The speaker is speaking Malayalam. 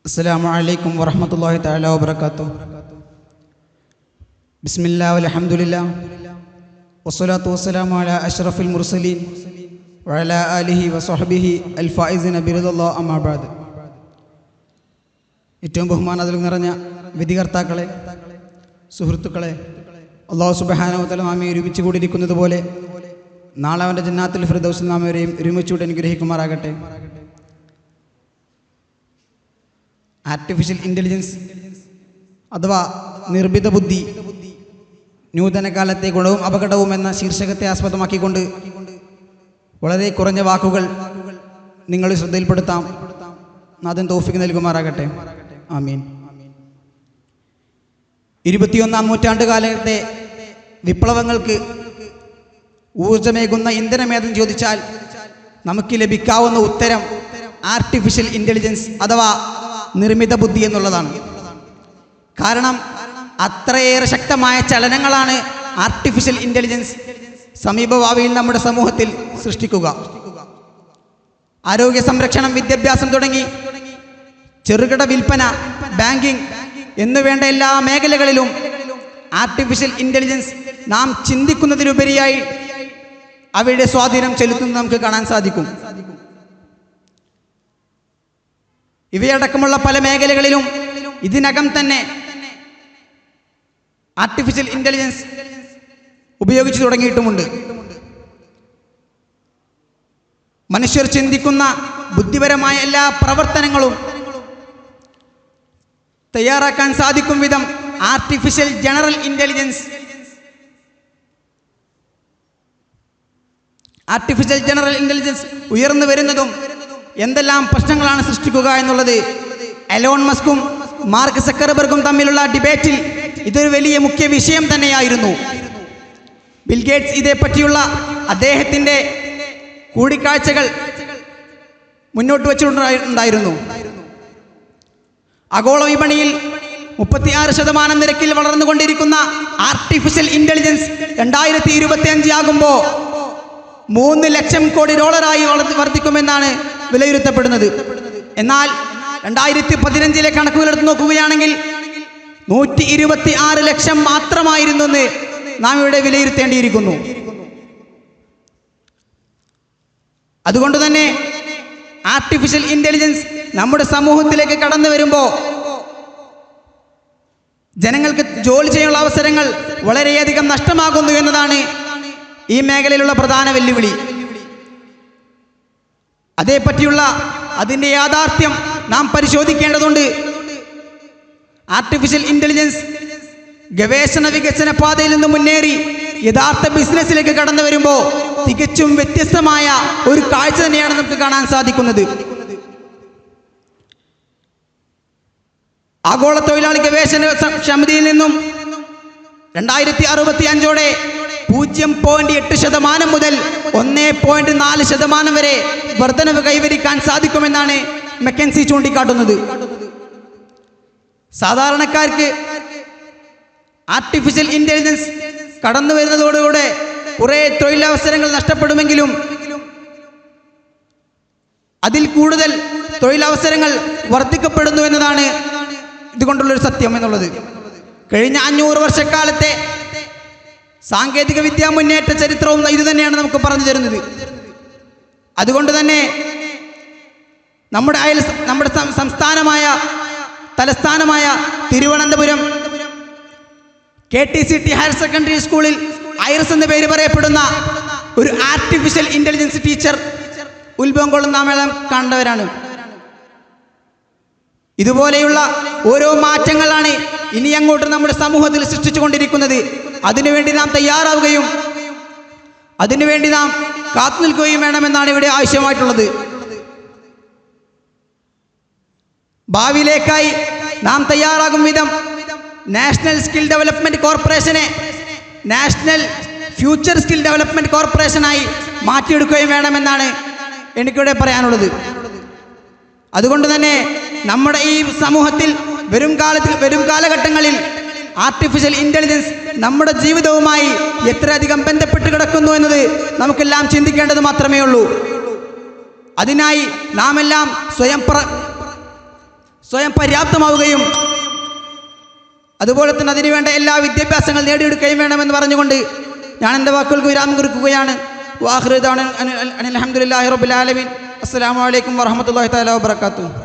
അസ്സലാമു അലൈക്കും വറഹ്മത്തുള്ളാഹി തആല വബറകാതുഹു. ബിസ്മില്ലാഹി വൽഹംദുലില്ലാഹ് വസ്സലാത്തു വസ്സലാമു അലാ അഷ്റഫിൽ മുർസലീൻ വഅലാ ആലിഹി വസഹ്ബിഹി അൽ ഫായിസിന ബിറിദല്ലാഹി അമ്മാ ബഅദ്. ഏറ്റവും ബഹുമാനത്തിൽ നിറഞ്ഞ വിധികർത്താക്കളെ, സുഹൃത്തുക്കളെ, അല്ലാഹു സുബ്ഹാനഹു വ തആല നാമെ ഒരുമിച്ച് കൂടിയിരിക്കുന്നത് പോലെ നാളെ അവൻ്റെ ജന്നാത്തുൽ ഫിർദൗസിൽ നാം വരെയും ഒരുമിച്ചുകൂടി അനുഗ്രഹിക്കുമാറാകട്ടെ. ആർട്ടിഫിഷ്യൽ ഇൻ്റലിജൻസ് അഥവാ നിർമ്മിത ബുദ്ധി, നൂതന കാലത്തെ ഗുണവും അപകടവും എന്ന ശീർഷകത്തെ ആസ്പദമാക്കിക്കൊണ്ട് വളരെ കുറഞ്ഞ വാക്കുകൾ നിങ്ങളെ ശ്രദ്ധയിൽപ്പെടുത്താം. നാഥൻ തൗഫീഖ് നൽകുമാറാകട്ടെ. ആമീൻ. 21-ാം നൂറ്റാണ്ട് കാലത്തെ വിപ്ലവങ്ങൾക്ക് ഊർജമേകുന്ന ഇന്ധനമേതെന്ന് ചോദിച്ചാൽ നമുക്ക് ലഭിക്കാവുന്ന ഉത്തരം ആർട്ടിഫിഷ്യൽ ഇൻ്റലിജൻസ് അഥവാ നിർമ്മിത ബുദ്ധി എന്നുള്ളതാണ്. കാരണം അത്രയേറെ ശക്തമായ ചലനങ്ങളാണ് ആർട്ടിഫിഷ്യൽ ഇൻ്റലിജൻസ് സമീപഭാവിയിൽ നമ്മുടെ സമൂഹത്തിൽ സൃഷ്ടിക്കുക. ആരോഗ്യ സംരക്ഷണം, വിദ്യാഭ്യാസം തുടങ്ങി ചെറുകിട വിൽപ്പന, ബാങ്കിങ് എന്നുവേണ്ട എല്ലാ മേഖലകളിലും ആർട്ടിഫിഷ്യൽ ഇൻ്റലിജൻസ് നാം ചിന്തിക്കുന്നതിലുപരിയായി അവയുടെ സ്വാധീനം ചെലുത്തുന്നത് നമുക്ക് കാണാൻ സാധിക്കും. ഇവയടക്കമുള്ള പല മേഖലകളിലും ഇതിനകം തന്നെ ആർട്ടിഫിഷ്യൽ ഇൻ്റലിജൻസ് ഉപയോഗിച്ചു തുടങ്ങിയിട്ടുമുണ്ട്. മനുഷ്യർ ചിന്തിക്കുന്ന ബുദ്ധിപരമായ എല്ലാ പ്രവർത്തനങ്ങളും തയ്യാറാക്കാൻ സാധിക്കും വിധം ആർട്ടിഫിഷ്യൽ ജനറൽ ഇൻ്റലിജൻസ് ഉയർന്നു വരുന്നതും എന്തെല്ലാം പ്രശ്നങ്ങളാണ് സൃഷ്ടിക്കുക എന്നുള്ളത് എലോൺ മസ്കും മാർക്ക് സക്കർബർഗും തമ്മിലുള്ള ഡിബേറ്റിൽ ഇതൊരു വലിയ മുഖ്യ വിഷയം തന്നെയായിരുന്നു. ബിൽഗേറ്റ്സ് ഇതേപ്പറ്റിയുള്ള അദ്ദേഹത്തിൻ്റെ കൂടിക്കാഴ്ചകൾ മുന്നോട്ട് വെച്ചിട്ടുണ്ടായിരുന്നു. ആഗോള വിപണിയിൽ 36% നിരക്കിൽ വളർന്നുകൊണ്ടിരിക്കുന്ന ആർട്ടിഫിഷ്യൽ ഇൻ്റലിജൻസ് 2025 ആകുമ്പോൾ $3 ലക്ഷം കോടി വർദ്ധിക്കുമെന്നാണ് വിലയിരുത്തപ്പെടുന്നത്. എന്നാൽ 2015 കണക്കുകൾ എടുത്ത് നോക്കുകയാണെങ്കിൽ 126 ലക്ഷം മാത്രമായിരുന്നു എന്ന് നാം ഇവിടെ വിലയിരുത്തേണ്ടിയിരിക്കുന്നു. അതുകൊണ്ട് തന്നെ ആർട്ടിഫിഷ്യൽ ഇൻ്റലിജൻസ് നമ്മുടെ സമൂഹത്തിലേക്ക് കടന്നു വരുമ്പോൾ ജനങ്ങൾക്ക് ജോലി ചെയ്യാനുള്ള അവസരങ്ങൾ വളരെയധികം നഷ്ടമാകുന്നു എന്നതാണ് ഈ മേഖലയിലുള്ള പ്രധാന വെല്ലുവിളി. അതേപ്പറ്റിയുള്ള അതിൻ്റെ യാഥാർത്ഥ്യം നാം പരിശോധിക്കേണ്ടതുണ്ട്. ആർട്ടിഫിഷ്യൽ ഇൻ്റലിജൻസ് ഗവേഷണ വികസന പാതയിൽ നിന്ന് മുന്നേറി യഥാർത്ഥ ബിസിനസ്സിലേക്ക് കടന്നു വരുമ്പോൾ തികച്ചും വ്യത്യസ്തമായ ഒരു കാഴ്ച തന്നെയാണ് നമുക്ക് കാണാൻ സാധിക്കുന്നത്. ആഗോള തൊഴിലാളി ഗവേഷണ ക്ഷമതയിൽ നിന്നും 2065 0.8% മുതൽ 1.4% വരെ വർധനവ് കൈവരിക്കാൻ സാധിക്കുമെന്നാണ് മെക്കൻസി ചൂണ്ടിക്കാട്ടുന്നത്. സാധാരണക്കാർക്ക് ആർട്ടിഫിഷ്യൽ ഇൻ്റലിജൻസ് കടന്നു വരുന്നതോടുകൂടെ കുറേ തൊഴിലവസരങ്ങൾ നഷ്ടപ്പെടുമെങ്കിലും അതിൽ കൂടുതൽ തൊഴിലവസരങ്ങൾ വർദ്ധിക്കപ്പെടുന്നു എന്നതാണ് ഇതുകൊണ്ടുള്ളൊരു സത്യം എന്നുള്ളത്. കഴിഞ്ഞ 500 വർഷക്കാലത്തെ സാങ്കേതിക വിദ്യാ മുന്നേറ്റ ചരിത്രവും ഇതുതന്നെയാണ് നമുക്ക് പറഞ്ഞു തരുന്നത്. അതുകൊണ്ട് തന്നെ നമ്മുടെ സംസ്ഥാനമായ തലസ്ഥാനമായ തിരുവനന്തപുരം KTCT ഹയർ സെക്കൻഡറി സ്കൂളിൽ ഐറിസ് എന്ന പേര് പറയപ്പെടുന്ന ഒരു ആർട്ടിഫിഷ്യൽ ഇൻ്റലിജൻസ് ടീച്ചർ ഉത്ഭവം കൊള്ളുന്ന നാമെല്ലാം കണ്ടവരാണ്. ഇതുപോലെയുള്ള ഓരോ മാറ്റങ്ങളാണ് ഇനി അങ്ങോട്ട് നമ്മുടെ സമൂഹത്തിൽ സൃഷ്ടിച്ചുകൊണ്ടിരിക്കുന്നത്. അതിനുവേണ്ടി നാം തയ്യാറാവുകയും അതിനുവേണ്ടി നാം കാത്തു നിൽക്കുകയും വേണമെന്നാണ് ഇവിടെ ആവശ്യമായിട്ടുള്ളത്. ഭാവിയിലേക്കായി നാം തയ്യാറാകും വിധം നാഷണൽ സ്കിൽ ഡെവലപ്മെന്റ് കോർപ്പറേഷനെ നാഷണൽ ഫ്യൂച്ചർ സ്കിൽ ഡെവലപ്മെന്റ് കോർപ്പറേഷനായി മാറ്റിയെടുക്കുകയും വേണമെന്നാണ് എനിക്കിവിടെ പറയാനുള്ളത്. അതുകൊണ്ട് തന്നെ നമ്മുടെ ഈ സമൂഹത്തിൽ വരും കാലഘട്ടങ്ങളിൽ ആർട്ടിഫിഷ്യൽ ഇൻ്റലിജൻസ് നമ്മുടെ ജീവിതവുമായി എത്രയധികം ബന്ധപ്പെട്ട് കിടക്കുന്നു എന്നത് നമുക്കെല്ലാം ചിന്തിക്കേണ്ടത് മാത്രമേ ഉള്ളൂ. അതിനായി നാം എല്ലാം സ്വയം പര്യാപ്തമാവുകയും അതുപോലെ തന്നെ അതിനുവേണ്ട എല്ലാ വിദ്യാഭ്യാസങ്ങൾ നേടിയെടുക്കുകയും വേണമെന്ന് പറഞ്ഞുകൊണ്ട് ഞാൻ എൻ്റെ വാക്കുകൾക്ക് വിരാമം കുറിക്കുകയാണ്. വാഖിറു ദഅ്വാനാ അൽഹംദുലില്ലാഹി റബ്ബിൽ ആലമീൻ. അസ്സലാമു അലൈക്കും വറഹ്മത്തുള്ളാഹി തആല വബറകാതുഹു.